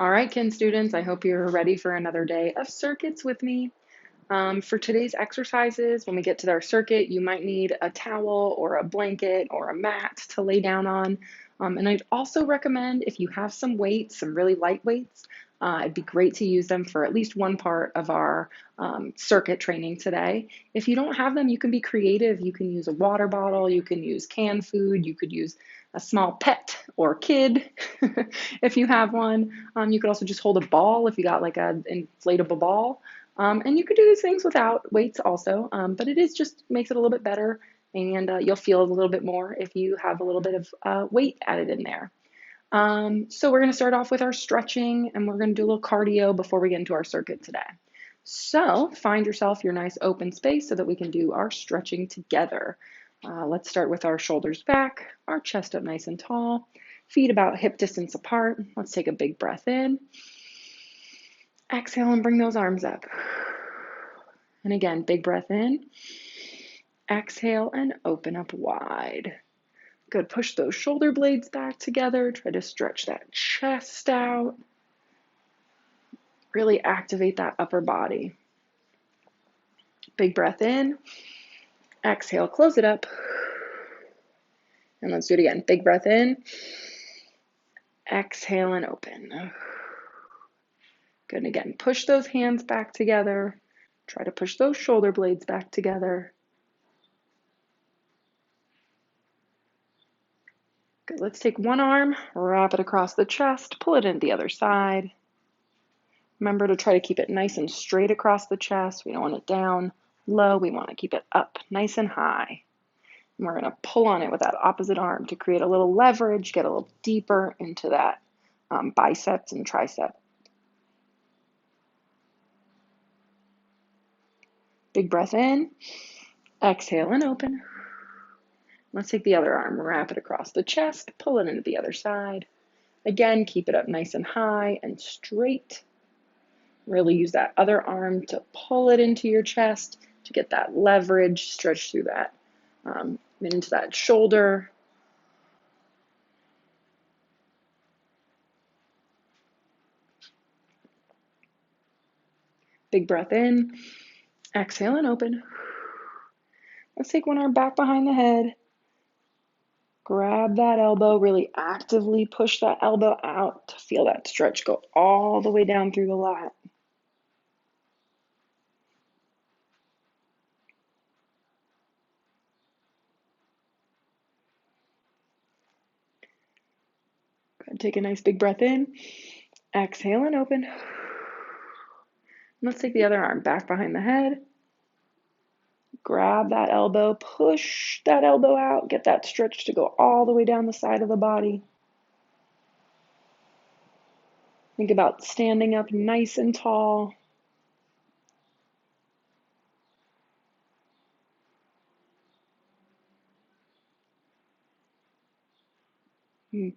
All right, Kin students, I hope you're ready for another day of circuits with me. For today's exercises, when we get to our circuit, you might need a towel or a blanket or a mat to lay down on. And I'd also recommend if you have some weights, some really light weights, it'd be great to use them for at least one part of our circuit training today. If you don't have them, you can be creative. You can use a water bottle, you can use canned food, you could use a small pet or kid if you have one. You could also just hold a ball if you got like an inflatable ball. And you could do these things without weights also, but it is just makes it a little bit better, and you'll feel a little bit more if you have a little bit of weight added in there. So we're going to start off with our stretching, and we're going to do a little cardio before we get into our circuit today. So find yourself your nice open space so that we can do our stretching together. Let's start with our shoulders back, our chest up nice and tall, feet about hip distance apart. Let's take a big breath in. Exhale and bring those arms up. And again, big breath in. Exhale and open up wide. Good. Push those shoulder blades back together. Try to stretch that chest out. Really activate that upper body. Big breath in. Exhale, close it up. And let's do it again. Big breath in. Exhale and open. Good. And again, push those hands back together. Try to push those shoulder blades back together. Good. Let's take one arm, wrap it across the chest, pull it into the other side. Remember to try to keep it nice and straight across the chest. We don't want it down low. We want to keep it up nice and high. And we're going to pull on it with that opposite arm to create a little leverage, get a little deeper into that biceps and tricep. Big breath in. Exhale and open. Let's take the other arm, wrap it across the chest, pull it into the other side. Again, keep it up nice and high and straight. Really use that other arm to pull it into your chest to get that leverage, stretch through that, into that shoulder. Big breath in, exhale and open. Let's take one arm back behind the head. Grab that elbow, really actively push that elbow out to feel that stretch go all the way down through the lat. Good. Take a nice big breath in, exhale and open. Let's take the other arm back behind the head. Grab that elbow, push that elbow out, get that stretch to go all the way down the side of the body. Think about standing up nice and tall.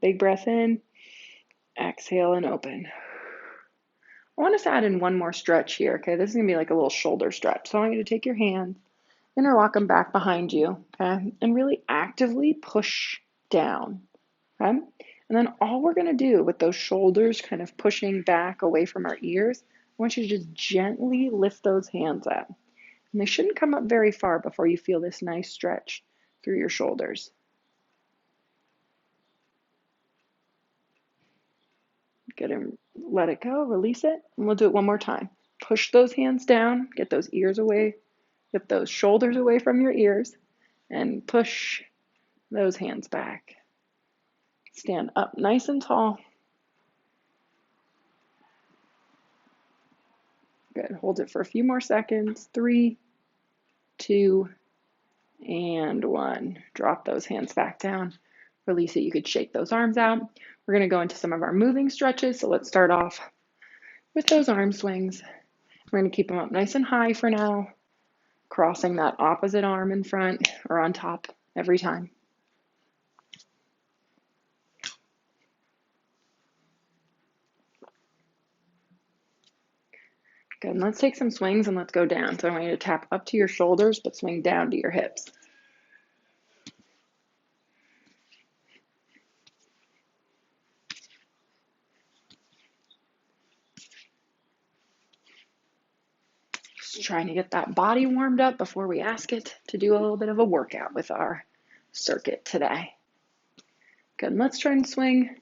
Big breath in, exhale and open. I want us to add in one more stretch here, okay? This is gonna be like a little shoulder stretch. So I want you to take your hands, interlock them back behind you, okay? And really actively push down, okay? And then all we're gonna do with those shoulders kind of pushing back away from our ears, I want you to just gently lift those hands up. And they shouldn't come up very far before you feel this nice stretch through your shoulders. Good, and let it go, release it, and we'll do it one more time. Push those hands down, get those ears away, get those shoulders away from your ears, and push those hands back. Stand up nice and tall. Good, hold it for a few more seconds. 3, 2, and 1. Drop those hands back down. Release it. You could shake those arms out. We're going to go into some of our moving stretches. So let's start off with those arm swings. We're going to keep them up nice and high for now, crossing that opposite arm in front or on top every time. Good, and let's take some swings and let's go down. So I want you to tap up to your shoulders, but swing down to your hips. Just trying to get that body warmed up before we ask it to do a little bit of a workout with our circuit today. Good, and let's try and swing,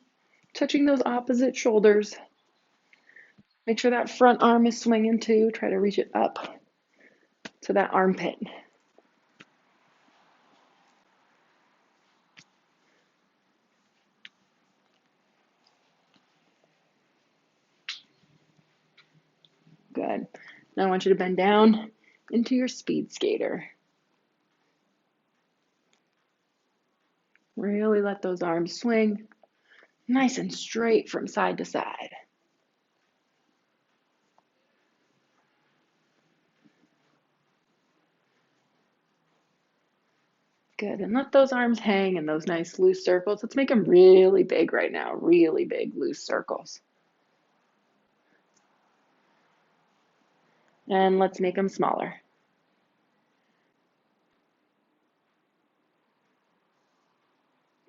touching those opposite shoulders. Make sure that front arm is swinging too. Try to reach it up to that armpit. Good. Now I want you to bend down into your speed skater. Really let those arms swing nice and straight from side to side. Good, and let those arms hang in those nice loose circles. Let's make them really big right now, really big loose circles. And let's make them smaller.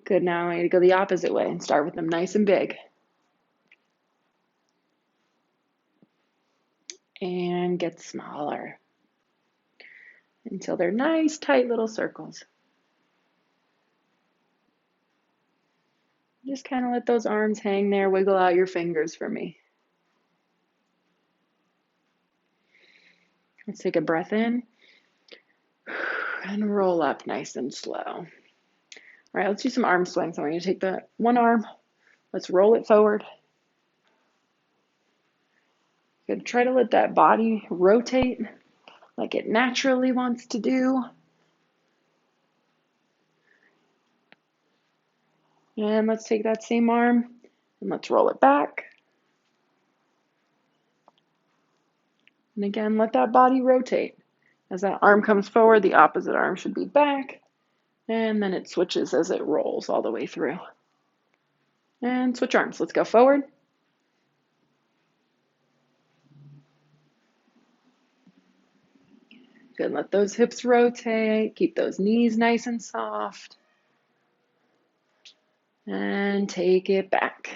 Good, now I need to go the opposite way and start with them nice and big. And get smaller until they're nice, tight little circles. Just kind of let those arms hang there, wiggle out your fingers for me. Let's take a breath in and roll up nice and slow. All right, let's do some arm swings. I want you to take the one arm, let's roll it forward. Good, try to let that body rotate like it naturally wants to do. And let's take that same arm and let's roll it back. And again, let that body rotate. As that arm comes forward, the opposite arm should be back. And then it switches as it rolls all the way through. And switch arms. Let's go forward. Good, let those hips rotate. Keep those knees nice and soft. And take it back.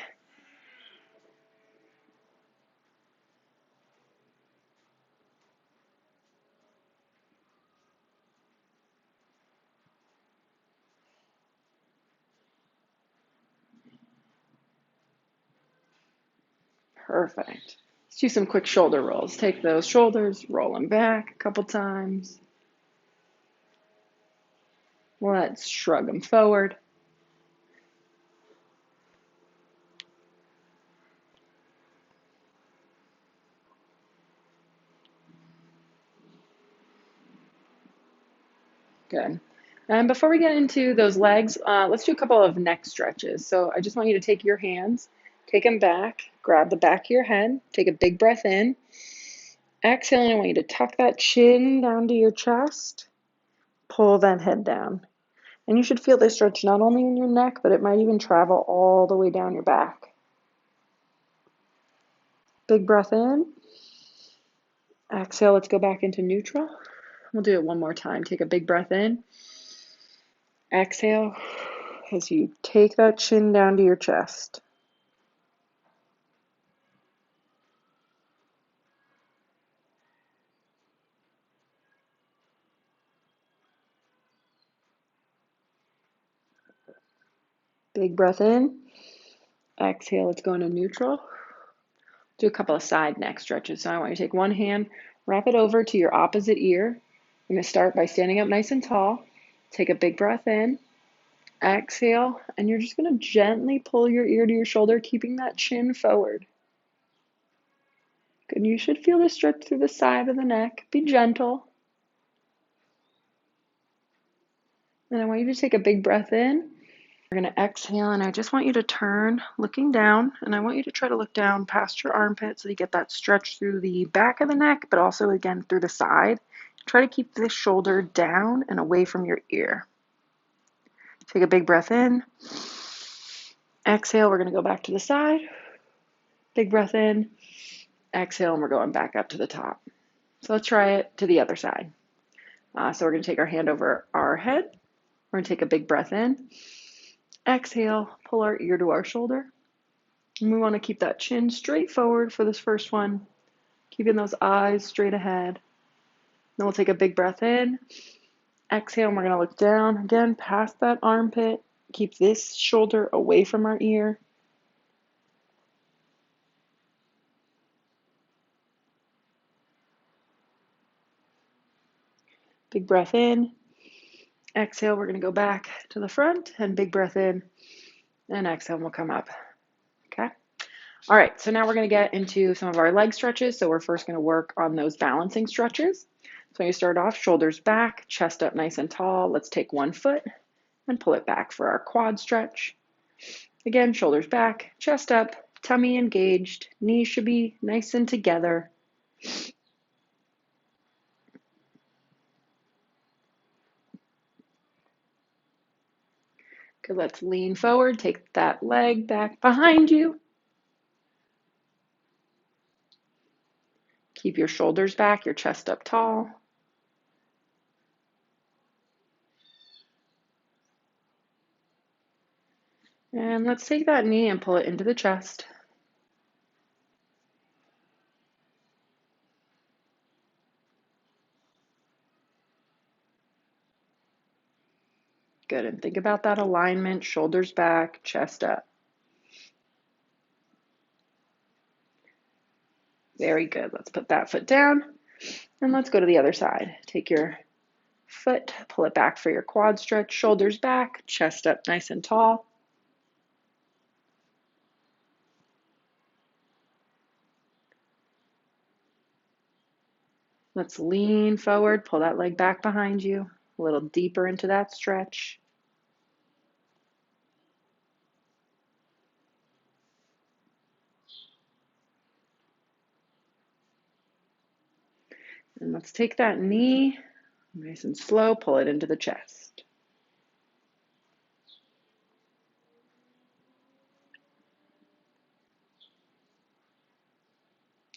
Perfect. Let's do some quick shoulder rolls. Take those shoulders, roll them back a couple times. Let's shrug them forward. Good. And before we get into those legs, let's do a couple of neck stretches. So I just want you to take your hands, take them back, grab the back of your head, take a big breath in. Exhale, and I want you to tuck that chin down to your chest, pull that head down. And you should feel this stretch not only in your neck, but it might even travel all the way down your back. Big breath in. Exhale, let's go back into neutral. We'll do it one more time. Take a big breath in. Exhale as you take that chin down to your chest. Big breath in. Exhale, let's go into neutral. Do a couple of side neck stretches. So I want you to take one hand, wrap it over to your opposite ear. I'm going to start by standing up nice and tall. Take a big breath in. Exhale, and you're just going to gently pull your ear to your shoulder, keeping that chin forward. Good. You should feel the stretch through the side of the neck. Be gentle. And I want you to take a big breath in. We're going to exhale, and I just want you to turn looking down, and I want you to try to look down past your armpit so you get that stretch through the back of the neck, but also again through the side. Try to keep this shoulder down and away from your ear. Take a big breath in. Exhale, we're going to go back to the side. Big breath in. Exhale, and we're going back up to the top. So let's try it to the other side. So we're going to take our hand over our head. We're going to take a big breath in. Exhale, pull our ear to our shoulder. And we want to keep that chin straight forward for this first one, keeping those eyes straight ahead. Then we'll take a big breath in. Exhale, and we're going to look down again past that armpit. Keep this shoulder away from our ear. Big breath in. Exhale, we're going to go back to the front and big breath in. And exhale, and we'll come up. Okay. All right, so now we're going to get into some of our leg stretches. So we're first going to work on those balancing stretches. So you start off shoulders back, chest up nice and tall. Let's take one foot and pull it back for our quad stretch. Again, shoulders back, chest up, tummy engaged, knees should be nice and together. Good, let's lean forward, take that leg back behind you. Keep your shoulders back, your chest up tall. And let's take that knee and pull it into the chest. Good, and think about that alignment, shoulders back, chest up. Very good. Let's put that foot down and let's go to the other side. Take your foot, pull it back for your quad stretch, shoulders back, chest up nice and tall. Let's lean forward, pull that leg back behind you, a little deeper into that stretch. And let's take that knee, nice and slow, pull it into the chest.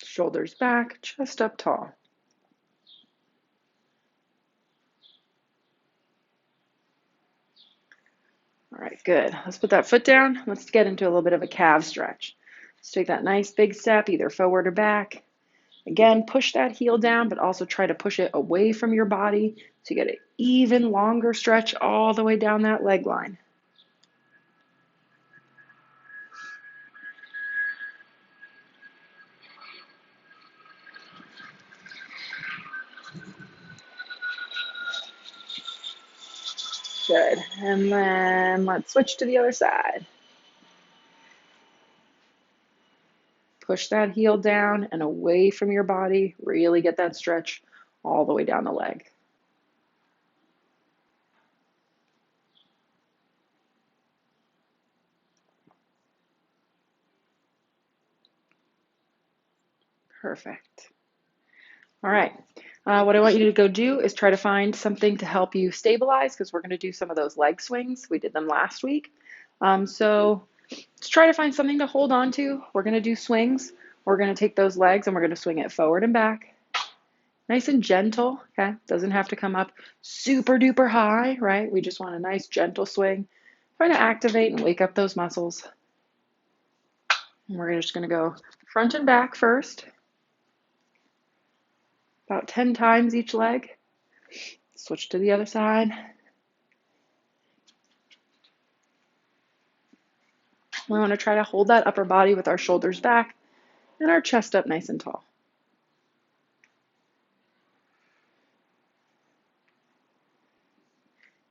Shoulders back, chest up tall. All right, good. Let's put that foot down. Let's get into a little bit of a calf stretch. Let's take that nice big step, either forward or back. Again, push that heel down, but also try to push it away from your body to get an even longer stretch all the way down that leg line. Good. And then let's switch to the other side. Push that heel down and away from your body. Really get that stretch all the way down the leg. Perfect. All right. What I want you to go do is try to find something to help you stabilize, because we're going to do some of those leg swings. We did them last week. So let's try to find something to hold on to. We're going to do swings. We're going to take those legs and we're going to swing it forward and back. Nice and gentle, okay? Doesn't have to come up super duper high, right? We just want a nice gentle swing. Trying to activate and wake up those muscles. And we're just going to go front and back first. About 10 times each leg. Switch to the other side. We want to try to hold that upper body with our shoulders back and our chest up nice and tall.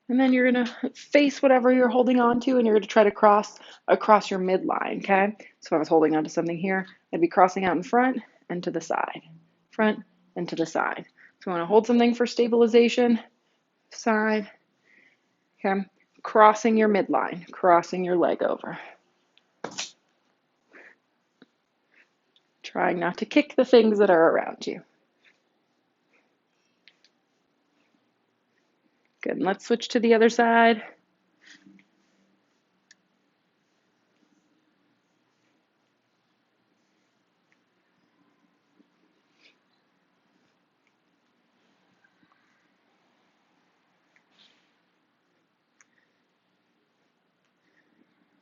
And then you're going to face whatever you're holding on to, and you're going to try to cross across your midline, okay? So if I was holding on to something here, I'd be crossing out in front and to the side. Front and to the side. So we want to hold something for stabilization, side, okay? Crossing your midline, crossing your leg over. Trying not to kick the things that are around you. Good, and let's switch to the other side.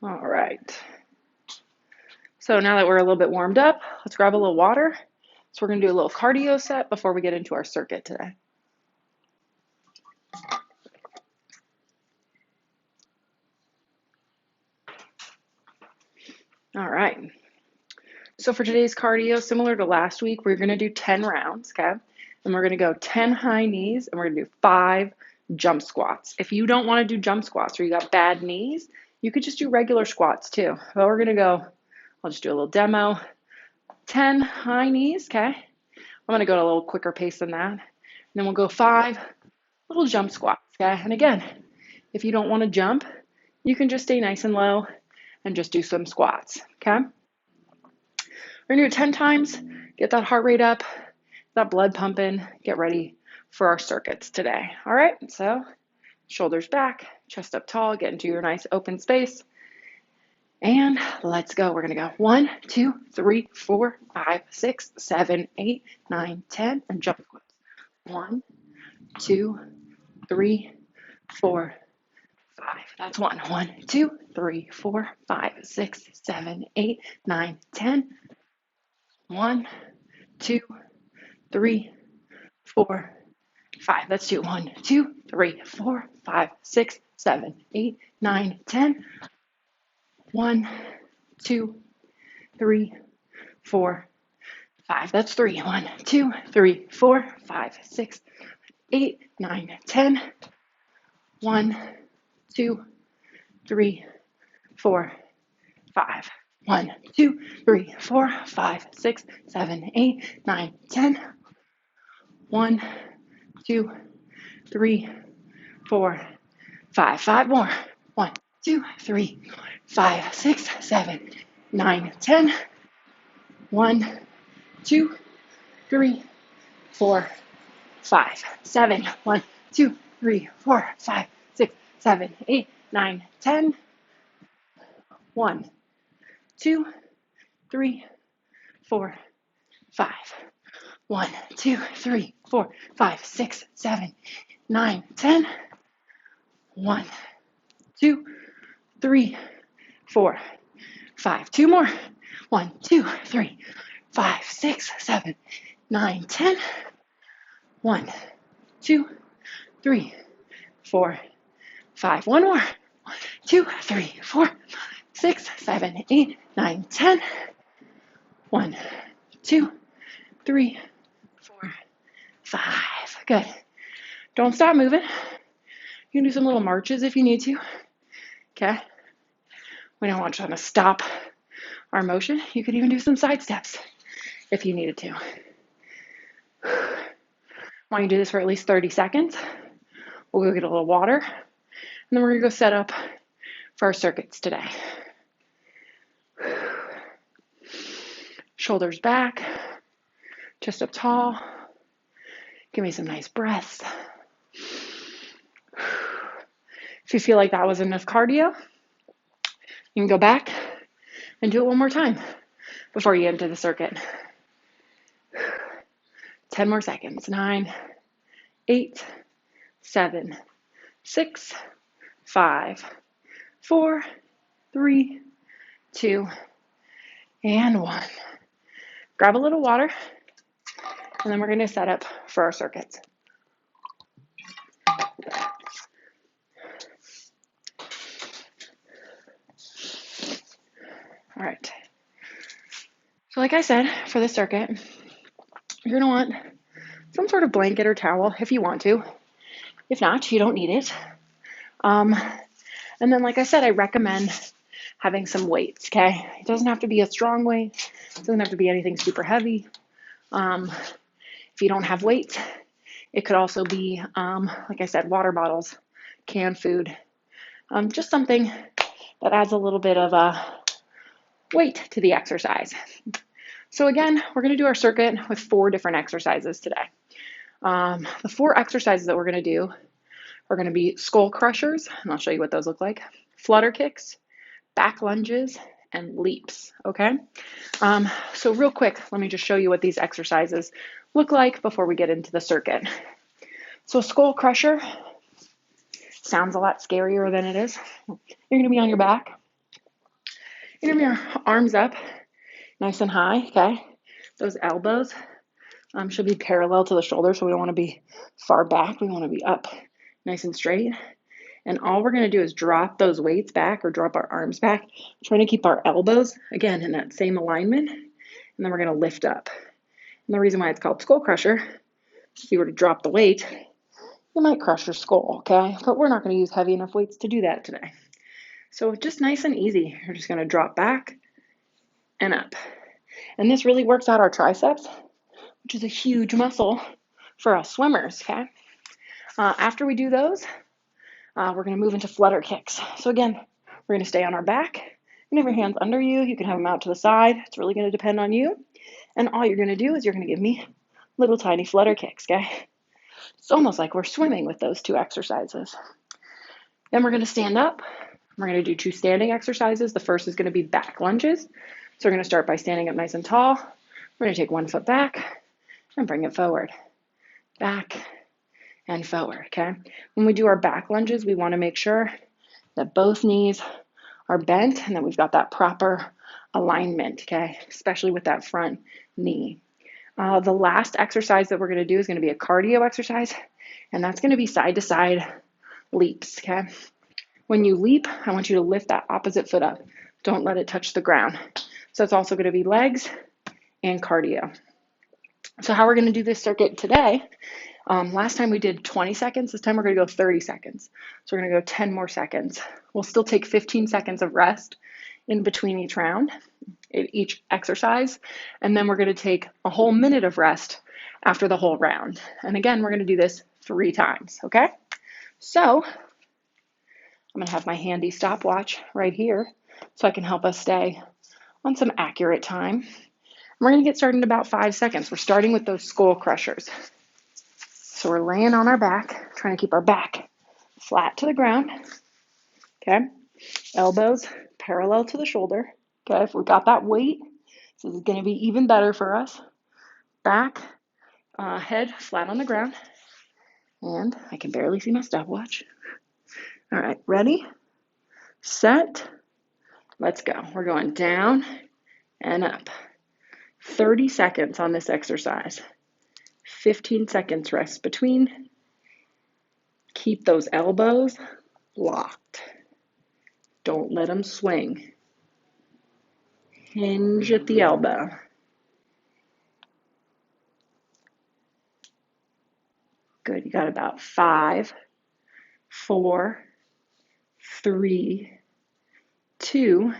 All right. So now that we're a little bit warmed up, let's grab a little water. So we're going to do a little cardio set before we get into our circuit today. All right. So for today's cardio, similar to last week, we're going to do 10 rounds, okay? And we're going to go 10 high knees and we're going to do 5 jump squats. If you don't want to do jump squats or you got bad knees, you could just do regular squats too. But we're going to go, I'll just do a little demo. 10 high knees, okay? I'm going to go at a little quicker pace than that. And then we'll go 5 little jump squats, okay? And again, if you don't want to jump, you can just stay nice and low and just do some squats, okay? We're gonna do it 10 times, get that heart rate up, that blood pumping, get ready for our circuits today. All right, so shoulders back, chest up tall, get into your nice open space. And let's go. We're gonna go 1, 2, 3, 4, 5, 6, 7, 8, 9, 10, and jump squats. 1, 2, 3, 4, 5. That's 1. 1, 2, 3, 4, 5, 6, 7, 8, 9, 10. 1, 2, 3, 4, 5. That's 2. 1, 2, 3, 4, 5, 6, 7, 8, 9, 10. 1, 2, 3, 4, 5. That's 3. 1, 2, 3, 4, 5, 6, 8, 9, 10. 1, 2, 3, 4, 5. 1, 2, 3, 4, 5, 6, 7, 8, 9, 10. 1, 2, 3, 4, 5. 5 more. 1, 2, 3, 5, 6, 7, 9, 10. 1, 2, 3, 4, 5, 7. 1, 2, 3, 4, 5, 6, 7, 8, 9, 10. 1, 2, 3, 4, 5. 1, 2, 3, 4, 5, 6, 7, 9, 10. 1, 2, 3, 4, 5. 2 more. 1, 2, 3, 5, 6, 7, 9, 10. 1, 2, 3, 4, 5. 1 more. 1, 2, 3, 4, 6, 7, 8, 9, 10. 1, 2, 3, 4, 5. Good. Don't stop moving. You can do some little marches if you need to. Okay. We don't want you to stop our motion. You could even do some side steps if you needed to. Want you to do this for at least 30 seconds. We'll go get a little water, and then we're going to go set up for our circuits today. Shoulders back, chest up tall. Give me some nice breaths. If you feel like that was enough cardio, you can go back and do it one more time before you get into the circuit. 10 more seconds. 9, 8, 7, 6, 5, 4, 3, 2, and 1. Grab a little water, and then we're going to set up for our circuits. All right. So like I said, for the circuit, you're going to want some sort of blanket or towel if you want to. If not, you don't need it. And then, like I said, I recommend having some weights, okay? It doesn't have to be a strong weight. It doesn't have to be anything super heavy. If you don't have weights, it could also be, like I said, water bottles, canned food, just something that adds a little bit of a weight to the exercise. So again, we're going to do our circuit with 4 different exercises today. The 4 exercises that we're going to do are going to be skull crushers, and I'll show you what those look like, flutter kicks, back lunges, and leaps, okay? So real quick, let me just show you what these exercises look like before we get into the circuit. So a skull crusher sounds a lot scarier than it is. You're going to be on your back. You're going to have your arms up nice and high, okay? Those elbows should be parallel to the shoulders, so we don't want to be far back. We want to be up nice and straight. And all we're going to do is drop those weights back or drop our arms back, trying to keep our elbows, again, in that same alignment. And then we're going to lift up. And the reason why it's called skull crusher, if you were to drop the weight, you might crush your skull, okay? But we're not going to use heavy enough weights to do that today. So just nice and easy. We're just going to drop back and up. And this really works out our triceps, which is a huge muscle for us swimmers, okay? After we do those, we're going to move into flutter kicks. So again, we're going to stay on our back. You can have your hands under you. You can have them out to the side. It's really going to depend on you. And all you're going to do is you're going to give me little tiny flutter kicks, okay? It's almost like we're swimming with those two exercises. Then we're going to stand up. We're going to do 2 standing exercises. The first is going to be back lunges. So we're going to start by standing up nice and tall. We're going to take 1 foot back and bring it forward. Back and forward, okay? When we do our back lunges, we want to make sure that both knees are bent and that we've got that proper alignment, okay? Especially with that front knee. The last exercise that we're going to do is going to be a cardio exercise, and that's going to be side to side leaps, okay? When you leap, I want you to lift that opposite foot up. Don't let it touch the ground. So it's also going to be legs and cardio. So how we're going to do this circuit today, last time we did 20 seconds. This time we're going to go 30 seconds. So we're going to go 10 more seconds. We'll still take 15 seconds of rest in between each round, each exercise. And then we're going to take a whole minute of rest after the whole round. And again, we're going to do this 3 times, okay? So I'm going to have my handy stopwatch right here so I can help us stay on some accurate time. We're going to get started in about 5 seconds. We're starting with those skull crushers. So we're laying on our back, trying to keep our back flat to the ground, okay? Elbows parallel to the shoulder, okay? If we got that weight, this is going to be even better for us. Back, head flat on the ground, and I can barely see my stopwatch. All right, ready, set, let's go. We're going down and up. 30 seconds on this exercise. 15 seconds rest between. Keep those elbows locked. Don't let them swing. Hinge at the elbow. Good, you got about 5, 4, 3, 2,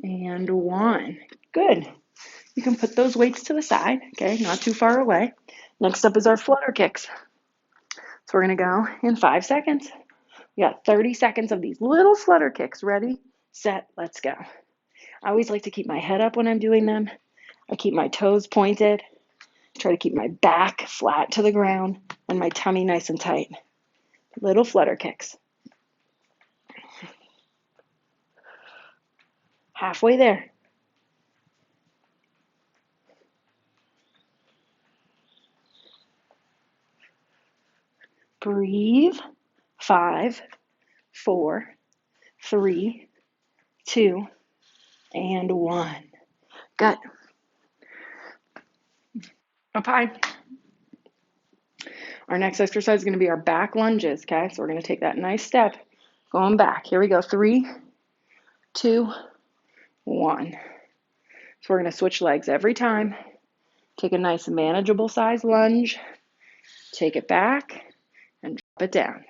and 1. Good. You can put those weights to the side, okay, not too far away. Next up is our flutter kicks. So we're going to go in 5 seconds. We got 30 seconds of these little flutter kicks. Ready, set, let's go. I always like to keep my head up when I'm doing them. I keep my toes pointed. Try to keep my back flat to the ground and my tummy nice and tight. Little flutter kicks. Halfway there. Breathe. 5, 4, 3, 2, and 1. Good. Up high. Our next exercise is going to be our back lunges, okay? So we're going to take that nice step, going back. Here we go. 3, 2, 1. So we're going to switch legs every time. Take a nice manageable size lunge. Take it back and drop it down.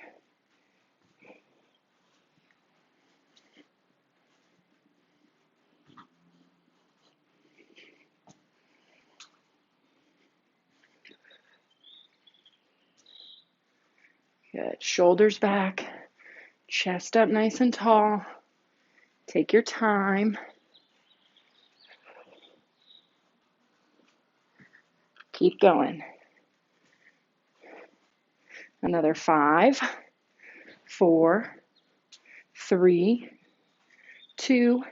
Good. Shoulders back, chest up nice and tall. Take your time. Keep going. Another 5, 4, 3, 2,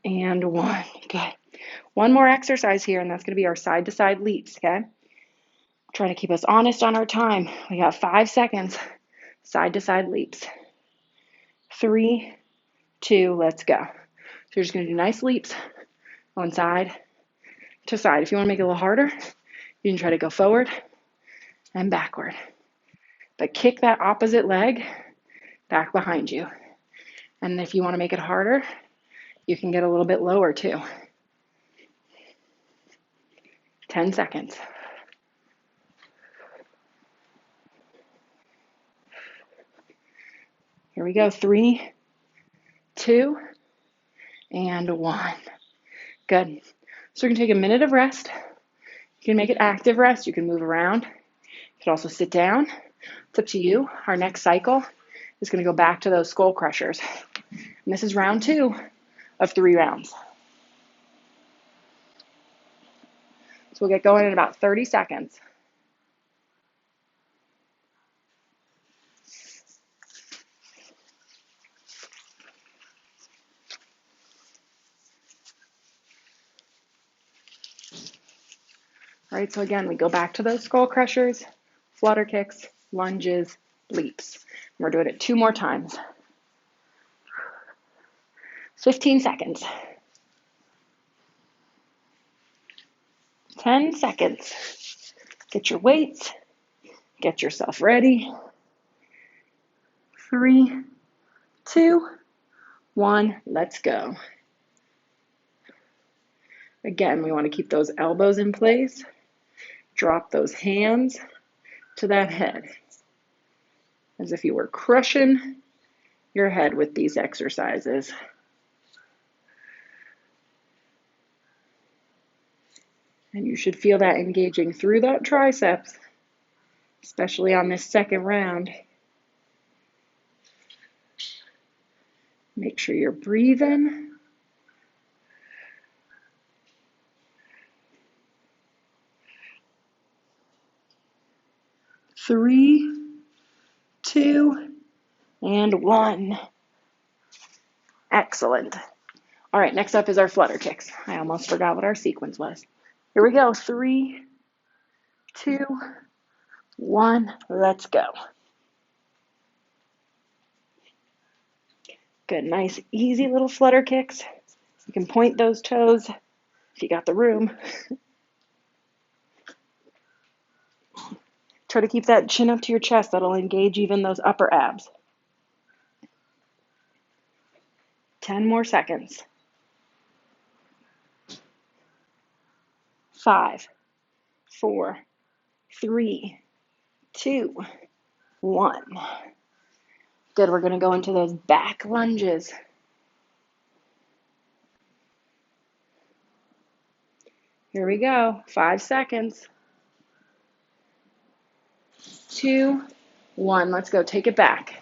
and 1. Good. One more exercise here, and that's going to be our side-to-side leaps, okay? Trying to keep us honest on our time. We got 5 seconds. Side-to-side leaps. 3, 2, let's go. So you're just going to do nice leaps on side to side. If you want to make it a little harder, you can try to go forward and backward. but kick that opposite leg back behind you. And if you want to make it harder, you can get a little bit lower too. 10 seconds. Here we go. 3, 2, and 1. Good. So we're going to take a minute of rest. You can make it active rest. You can move around. You can also sit down. It's up to you. Our next cycle is going to go back to those skull crushers. And this is round 2 of 3 rounds. So we'll get going in about 30 seconds. All right, so again, we go back to those skull crushers, flutter kicks, lunges, leaps. And we're doing it 2 more times. 15 seconds. 10 seconds. Get your weights. Get yourself ready. 3, 2, 1, let's go. Again, we want to keep those elbows in place. Drop those hands to that head, as if you were crushing your head with these exercises. And you should feel that engaging through that triceps, especially on this second round. Make sure you're breathing. Three, 2, and 1. Excellent. All right, next up is our flutter kicks. I almost forgot what our sequence was. Here we go. 3, 2, 1, let's go. Good, nice, easy little flutter kicks. You can point those toes if you got the room. Try to keep that chin up to your chest. That'll engage even those upper abs. 10 more seconds. 5, 4, 3, 2, 1. Good, we're going to go into those back lunges. Here we go, 5 seconds. 2, 1, let's go, take it back.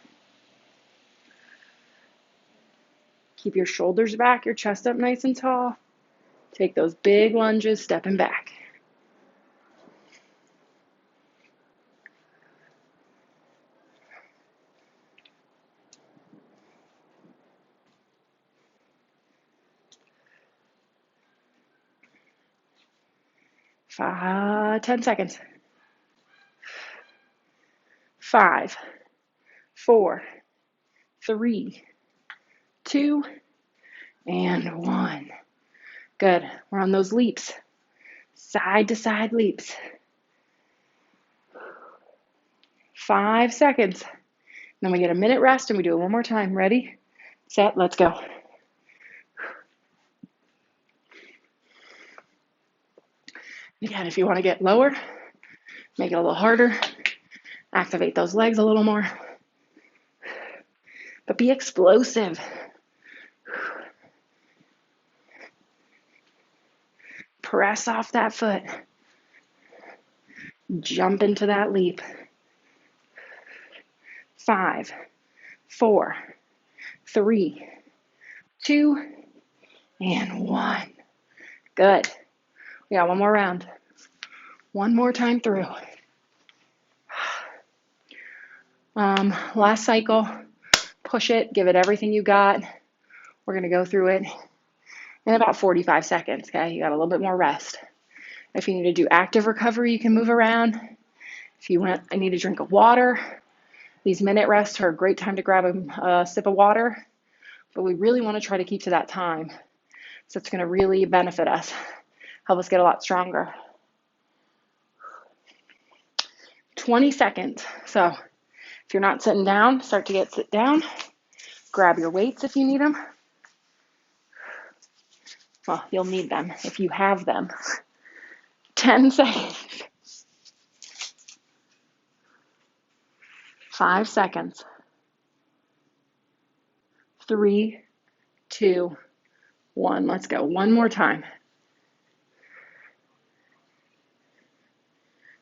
Keep your shoulders back, your chest up nice and tall. Take those big lunges, stepping back. Five, 10 seconds. 5, 4, 3, 2, and 1. Good. We're on those leaps. Side to side leaps. 5 seconds. Then we get a minute rest and we do it one more time. Ready, set, let's go. Again, if you want to get lower, make it a little harder. Activate those legs a little more. But be explosive. Press off that foot. Jump into that leap. 5, 4, 3, 2, and 1. Good. We got one more round. One more time through. Last cycle. Push it. Give it everything you got. We're going to go through it in about 45 seconds. Okay, you got a little bit more rest. If you need to do active recovery, you can move around. If you want, I need a drink of water. These minute rests are a great time to grab a sip of water, but we really want to try to keep to that time. So it's going to really benefit us, help us get a lot stronger. 20 seconds. So If you're not sitting down, start to sit down. Grab your weights if you need them. Well, you'll need them if you have them. 10 seconds. 5 seconds. 3, 2, 1. Let's go. One more time.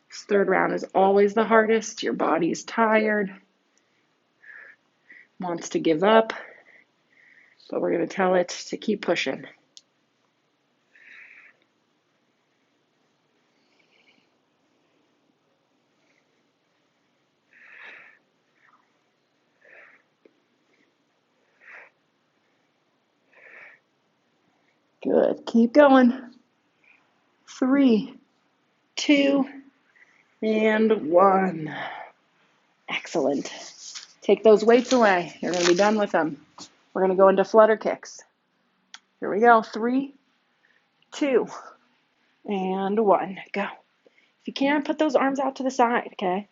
This third round is always the hardest. Your body's tired, wants to give up, but we're going to tell it to keep pushing. Good. Keep going. 3, 2, and 1. Excellent. Take those weights away. You're going to be done with them. We're going to go into flutter kicks. Here we go. 3, 2, and 1. Go. If you can, put those arms out to the side, okay?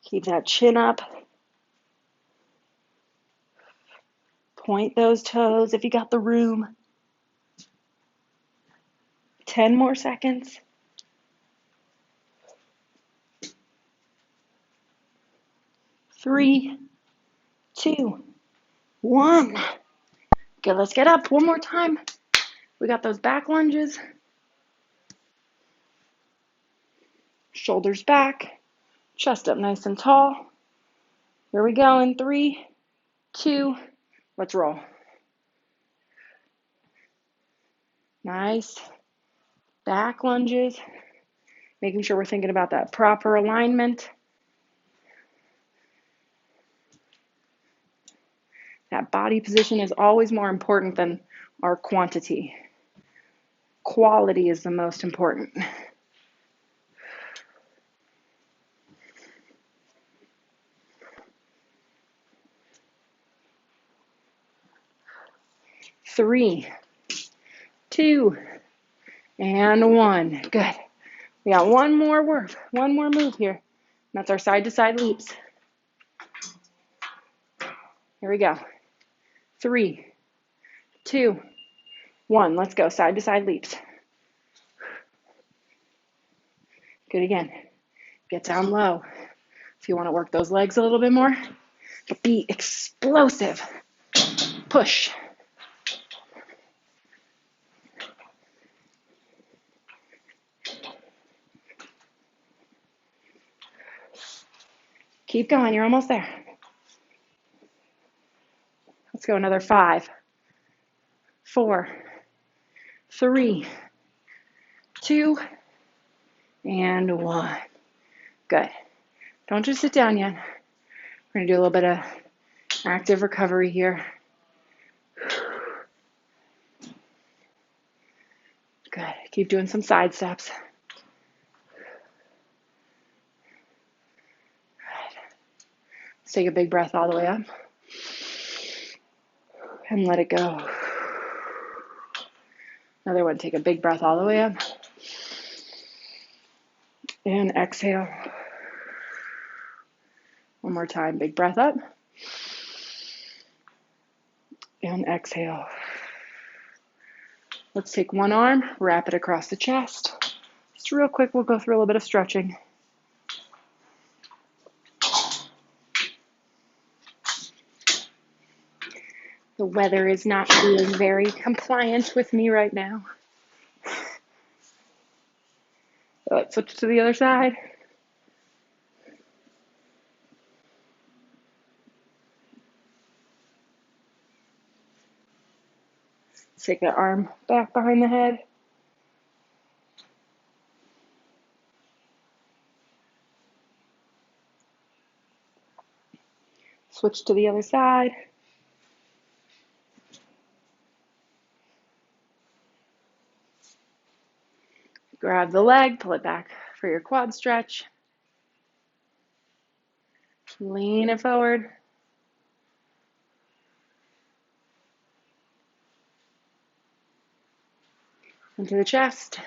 Keep that chin up. Point those toes if you got the room. 10 more seconds. 3, 2, 1. Okay, let's get up one more time. We got those back lunges. Shoulders back. Chest up nice and tall. Here we go in 3, 2, let's roll. Nice. Back lunges. Making sure we're thinking about that proper alignment. That body position is always more important than our quantity. Quality is the most important. Three, 2, and 1. Good. We got one more move here. That's our side-to-side leaps. Here we go. 3, 2, 1. Let's go. Side-to-side leaps. Good again. Get down low. If you want to work those legs a little bit more, but be explosive. Push. Keep going. You're almost there. Let's go another 5, 4, 3, 2, and 1. Good. Don't just sit down yet. We're going to do a little bit of active recovery here. Good. Keep doing some side steps. Good. Let's take a big breath all the way up. And let it go. Another one. Take a big breath all the way up. And exhale. One more time. Big breath up. And exhale. Let's take one arm, wrap it across the chest. Just real quick, we'll go through a little bit of stretching. The weather is not being very compliant with me right now. So let's switch to the other side. Take that arm back behind the head. Switch to the other side. Grab the leg, pull it back for your quad stretch. Lean it forward. Into the chest.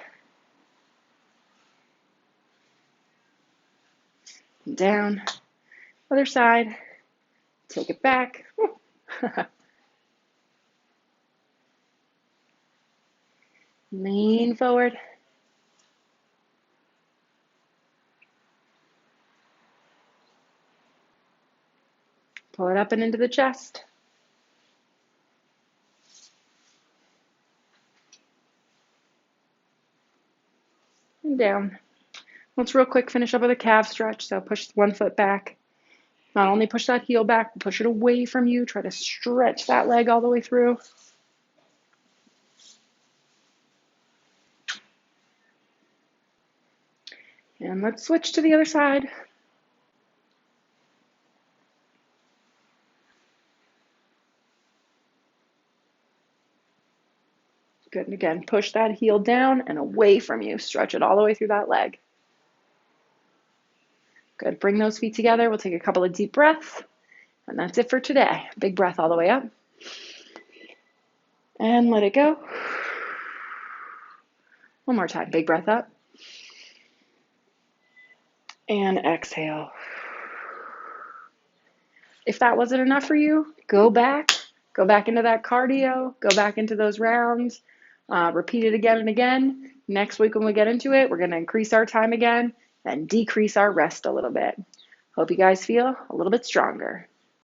Down. Other side. Take it back. Lean forward. Pull it up and into the chest. And down. Let's real quick finish up with a calf stretch. So push one foot back. Not only push that heel back, but push it away from you. Try to stretch that leg all the way through. And let's switch to the other side. Good. And again, push that heel down and away from you. Stretch it all the way through that leg. Good. Bring those feet together. We'll take a couple of deep breaths. And that's it for today. Big breath all the way up. And let it go. One more time. Big breath up. And exhale. If that wasn't enough for you, go back. Go back into that cardio. Go back into those rounds. Repeat it again and again. Next week when we get into it, we're going to increase our time again and decrease our rest a little bit. Hope you guys feel a little bit stronger.